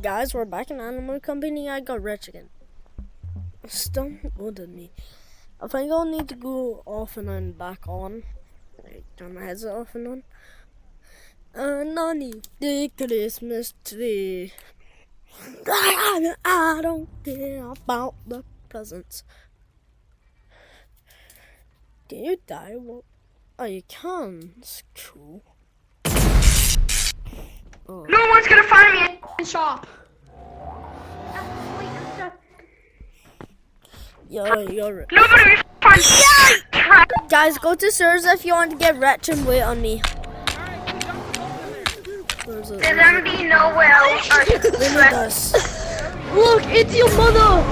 Guys, we're back in Animal Company. I got rich again. Still good at me. I think I'll need to go off and on back on. Like, turn my headset off and on. And I need the Christmas tree. I don't care about the presents. Did you die? Well, oh, you can. It's cool. Oh. No one's gonna find me in the shop. Yo, you're rich. Nobody will find me. Guys, go to Sirs if you want to get rich and wait on me. There's gonna be nowhere else. Look, it's your mother!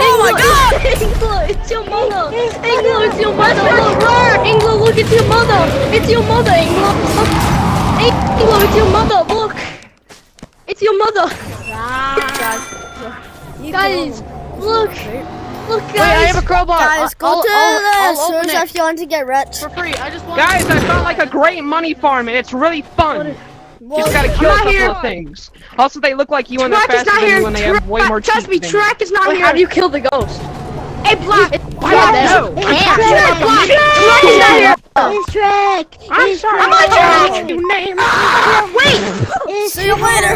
Oh my god! Anglo, it's your mother! Anglo, it's your mother! Look! Anglo, look, it's your mother! It's your mother, Anglo! Anglo, it's your mother! Look! It's your mother! Guys, look! Look, guys! Wait, I have a crowbar! Guys, go to the Sirs if you want to get rich. For free, I just want Guys, I found like a great money farm and it's really fun! Just gotta kill a couple of things. Also, they look like you and they're faster than you and they have way more teeth. Trust me, Track is not here. How do you kill the ghost? Hey, Black! No! Track is not here! It's Shrek! I'm sorry, I'm on Track! you name Wait! See you later!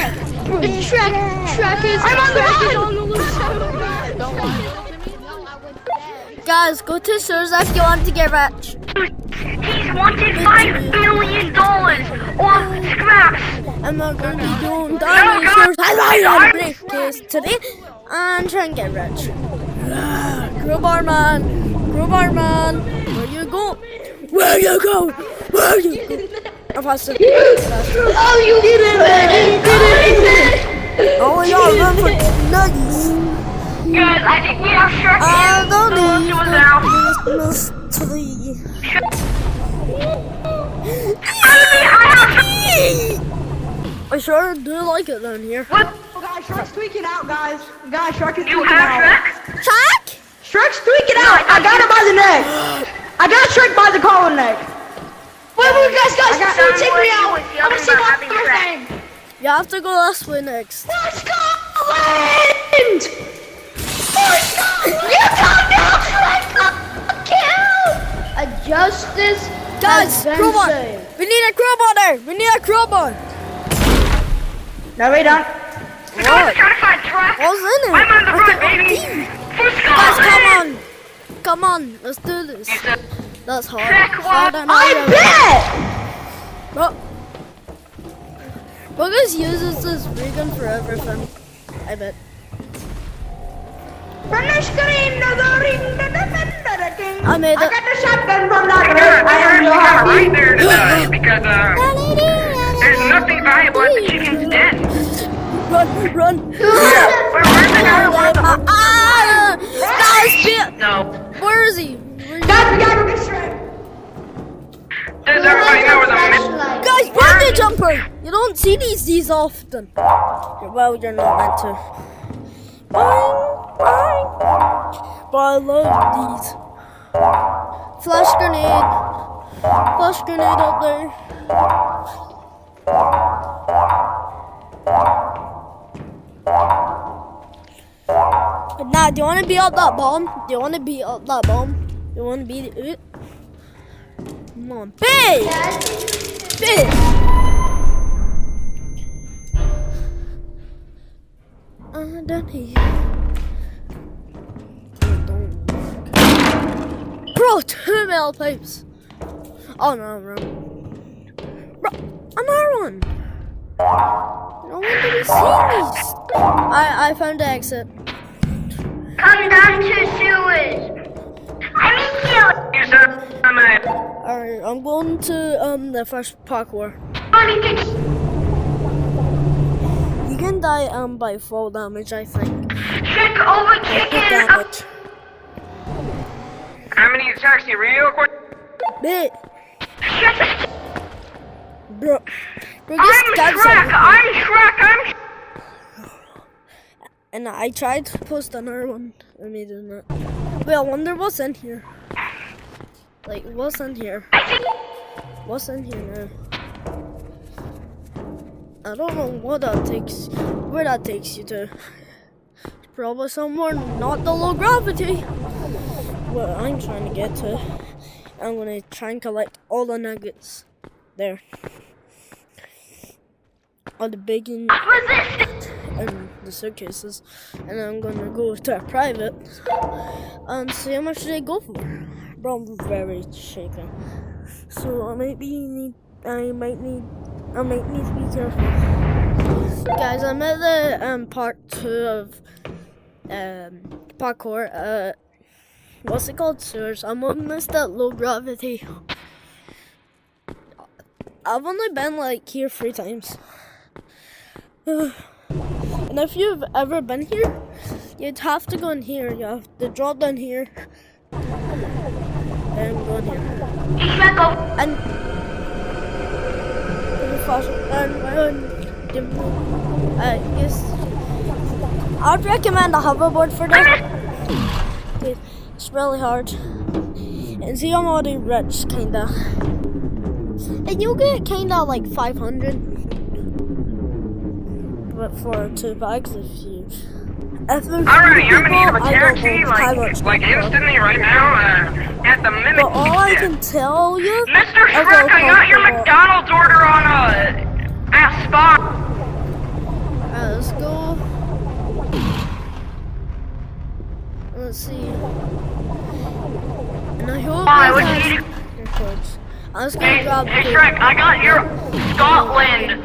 It's Shrek is on the loose. Don't lie. Guys, go to Sirs if you want to get rich. He's wanted $5 million or scraps. I'm not going to be doing dinosaurs. I like this today and try and get rich. Crowbar man, where you go? Where you go? Where you go? I'm faster. Oh, you did it! Oh, y'all run for nuggies. Guys, I think we have Shrek I don't in need the now. Christmas tree. I sure do like it down here. What? Oh, guys, Shrek's tweaking out, guys. Guys, Shrek is You tweaking have out. Shrek? Check! Shrek's tweaking out. I got him by the neck. I got Shrek by the collar neck. Wait, guys, Someone take me out! was I yelling wanna see about my having first Shrek. name! You have to go this way next. Scotland! You come down, Shrek! Kill! A justice Guys, has been crowbar! saved. We need a crowbar there! We need a crowbar! No, we don't. The guys are trying to find Shrek. What's in it? I'm on the I front, can't baby. see. For Guys, Scotland. come on! Let's do this. That's hard. Shrek, what? Harder than I harder. bet! Bro, Buggers uses this vegan for everything. I bet. From the screen to the ring to the king. I made I it. got the shotgun from that Good, bird. I am we're so happy. right there tonight because there's nothing valuable at the chicken's den. Run! Where's the guy who wants the Guys, No. where is he? Guys, we gotta go get Shrek. Does everybody know where the Guys, bungee jumper! You don't see these often. Well, you're not meant to. Boing, boing. But I love these. Flash grenade. Flash grenade up there. Nah, do you want to beat up that bomb? Do you want to beat up that bomb? You want to beat it? Come on, big! Big! Down here. Bro, 2 metal pipes. Oh no, bro. Bro, another one. No one did we see these. I found the exit. Come down to sewers. I'm in you. Sir, I'm at. Alright, I'm going to the first parkour. You can die by fall damage, I think. Check over Good chicken. damage. How many attacks you real quick? Bit. Shut Bro, this I'm guy's Shrek. I'm Shrek. And I tried to post another one. I made it not. Wait, I wonder what's in here. Like, what's in here? What's in here now? I don't know what that takes, where that takes you to. Probably somewhere not the low gravity. What I'm trying to get to. I'm gonna try and collect all the nuggets there. All the bacon and the suitcases. And I'm gonna go to a private and see how much they go for. But I'm very shaken. So I might need to be careful. Guys, I'm at the part 2 of parkour. What's it called? Sewers. I'm almost at low gravity. I've only been like here 3 times. And if you've ever been here, you'd have to go in here. You have to drop down here and go in here. And yes, I'd recommend a hoverboard for that. It's really hard. And see, I'm already rich, kinda. And you'll get kinda like 500. But for 2 bags, if there's Alright, I'm gonna need a I don't taxi, know how much like instantly right now, at the Mimic. But all I can tell you, Mr. Shrek, I got your McDonald's order on at Spot. Let's go. Let's see. And I hope What this do you has records. I'm just gonna Hey, grab hey Shrek, I got your Scotland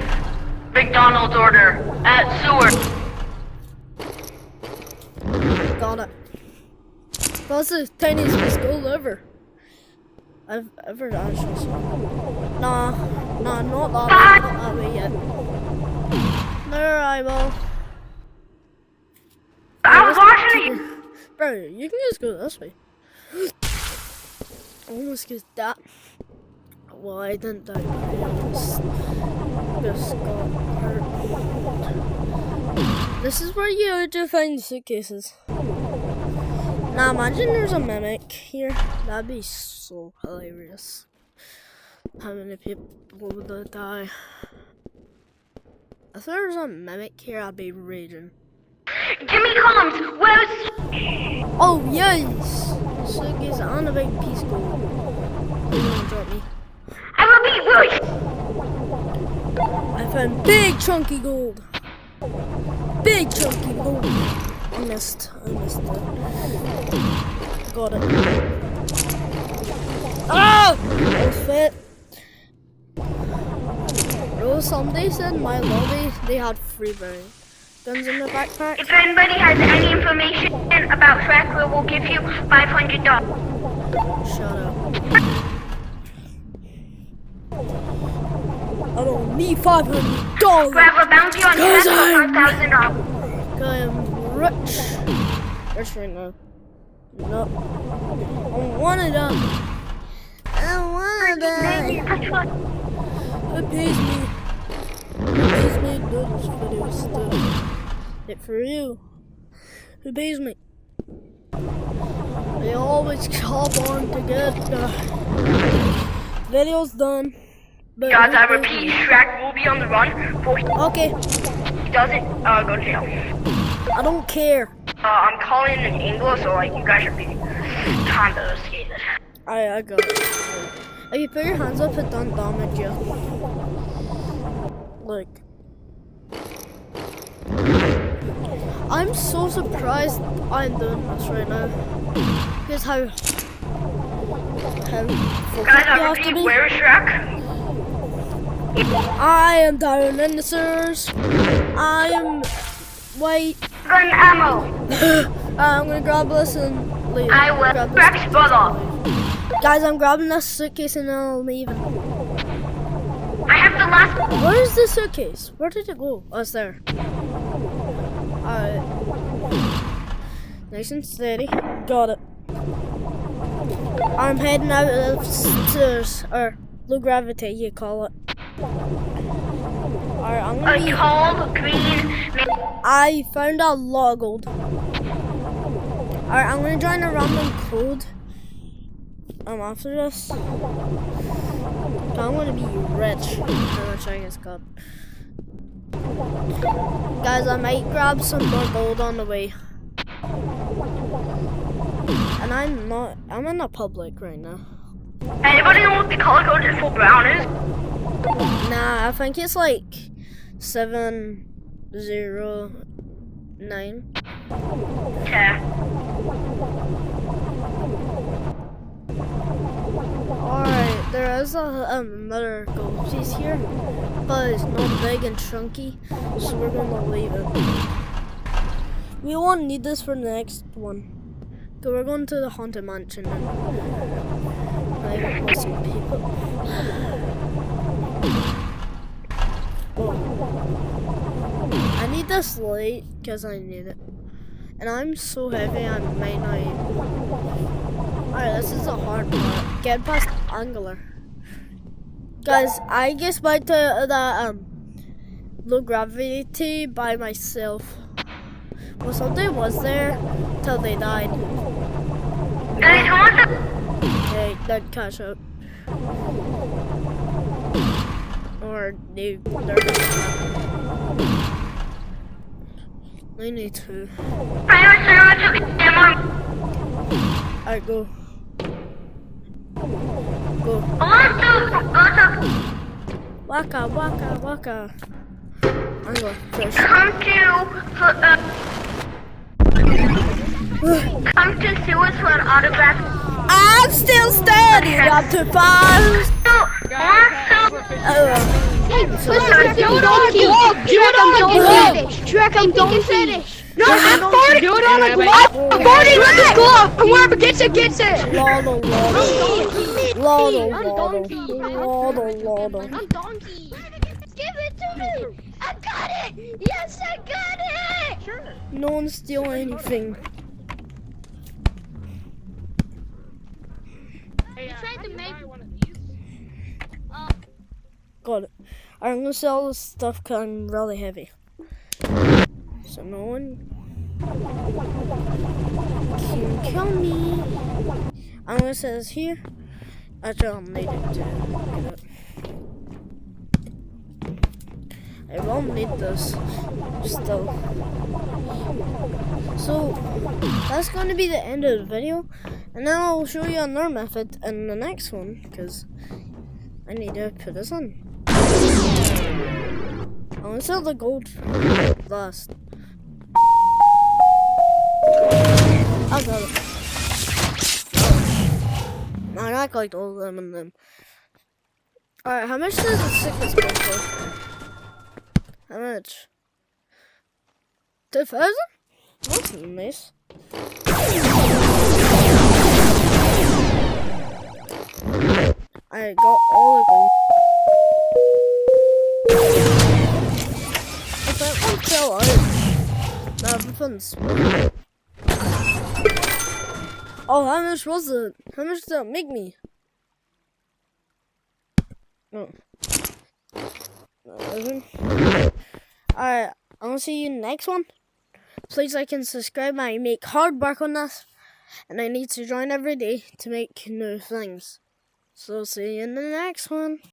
McDonald's order at Sewer. Got it. That's the tiniest school ever. I've ever actually seen. Nah, not that way yet. There I will. I was watching you. Bro, you can just go this way. Almost get that. Well, I didn't die. I just got hurt. This is where you do find suitcases. Now imagine there's a mimic here. That'd be so hilarious. How many people would die? If there was a mimic here, I'd be raging. Jimmy Collins, where's... Oh yes! Suitcase and a big piece of gold. You're gonna drop me. I will be really... I found big chunky gold. Big chunky gold. I missed it. Got it. Oh! That fit. Bro, somebody said in my lobby they had free guns in their backpack. If anybody has any information about Shrek, we will give you $500. Shut up. I don't need $500. Grab a bounty on Shrek for $5,000. I am rich. Rich right now. No. I want it up. I want it. It pays me. It pays me to do this video stuff. It for you. It pays me. They always hop on to get the videos done. But Guys, I repeat, Shrek will be on the run for... okay, He doesn't, go to jail. I don't care. I'm calling in English, so like you guys should be kind of scared. I got it. If you put your hands up, it don't damage you. Like, I'm so surprised I'm doing this right now. Here's how focused Guys, you I have to repeat, be. where is Shrek? I am down in the sewers. I am. Wait. Gun ammo. I'm gonna grab this and leave. I will Grab this Shrek's suitcase brother. and leave. Guys, I'm grabbing this suitcase and then I'm leaving. I have the last... Where's the suitcase? Where did it go? Oh, it's there. Alright. Nice and steady. Got it. I'm heading out of the stairs, or low gravity, you call it. Alright, I'm gonna A be... tall, green... I found a lot of gold. Alright, I'm gonna join a random code. After this. I'm gonna be rich. How much I guess got. Guys, I might grab some more gold on the way. And I'm in a public right now. Anybody know what the color code for brown is? Nah, I think it's like 709. Okay. Alright, there is another gold piece here, but it's not big and chunky, so we're gonna leave it. We won't need this for the next one. So we're going to the Haunted Mansion and with some people. Oh. I need this light because I need it. And I'm so heavy I might not even. Alright, this is a hard part. Get past Angular. Guys, I just went to the low gravity by myself. Well, something was there till they died. Guys, who wants to... They didn't catch up. Or they're I need to. Alright, go. Go. Waka, waka, waka. I'm going first. Come to Sewers for an autograph. I'm still standing up to five. Shrek, I'm donkey. No, I'm 40. Do it on a I'm 40. Let's go. And whoever gets it, gets it. Lotto, lotto. I'm donkey. Lotto, lotto. I'm donkey. Give it to me. I got it. Yes, I got it. Sure. No one steal anything. You tried to make one of these? Got it. I'm gonna sell this stuff because I'm really heavy. So no one can kill me. I'm gonna set this here. Actually, I'll need it to get it. I won't need this still. So that's going to be the end of the video, and then I'll show you another method in the next one because I need to put this on. I'm gonna sell the gold last. I got it. I like all of them and them. Alright, how much does the sickness go for? How much? 2,000? That's nice. I got all of them. If that one fell out, that one's. Oh, how much was it? How much did that make me? No. Alright, I'm gonna see you next one. Please like and subscribe. I make hard work on this, and I need to join every day to make new things. So see you in the next one.